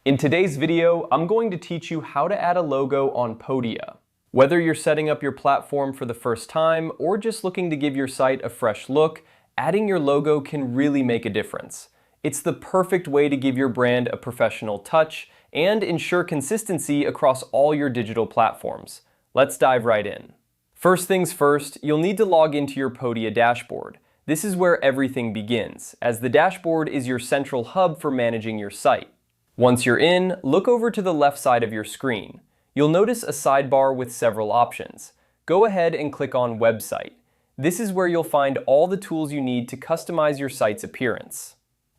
In today's video, I'm going to teach you how to add a logo on Podia. Whether you're setting up your platform for the first time or just looking to give your site a fresh look, adding your logo can really make a difference. It's the perfect way to give your brand a professional touch and ensure consistency across all your digital platforms. Let's dive right in. First things first, you'll need to log into your Podia dashboard. This is where everything begins, as the dashboard is your central hub for managing your site. Once you're in, look over to the left side of your screen. You'll notice a sidebar with several options. Go ahead and click on Website. This is where you'll find all the tools you need to customize your site's appearance.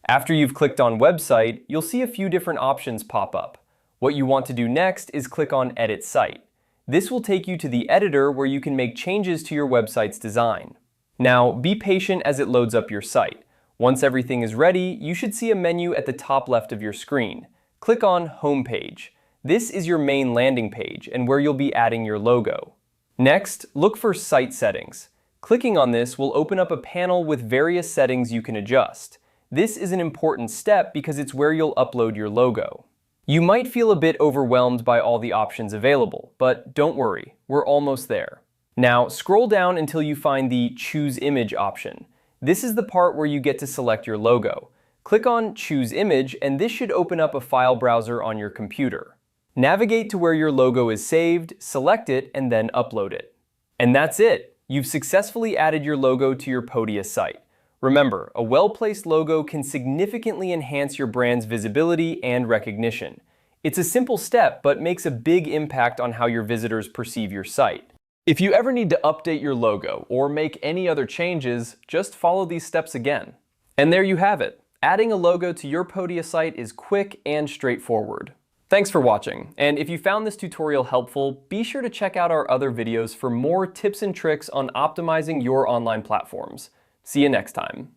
After you've clicked on Website, you'll see a few different options pop up. What you want to do next is click on Edit Site. This will take you to the editor where you can make changes to your website's design. Now, be patient as it loads up your site. Once everything is ready, you should see a menu at the top left of your screen. Click on Home Page. This is your main landing page and where you'll be adding your logo. Next, look for Site Settings. Clicking on this will open up a panel with various settings you can adjust. This is an important step because it's where you'll upload your logo. You might feel a bit overwhelmed by all the options available, but don't worry, we're almost there. Now, scroll down until you find the Choose Image option. This is the part where you get to select your logo. Click on Choose Image and this should open up a file browser on your computer. Navigate to where your logo is saved, select it, and then upload it. And that's it! You've successfully added your logo to your Podia site. Remember, a well-placed logo can significantly enhance your brand's visibility and recognition. It's a simple step, but makes a big impact on how your visitors perceive your site. If you ever need to update your logo or make any other changes, just follow these steps again. And there you have it. Adding a logo to your Podia site is quick and straightforward. Thanks for watching, and if you found this tutorial helpful, be sure to check out our other videos for more tips and tricks on optimizing your online platforms. See you next time.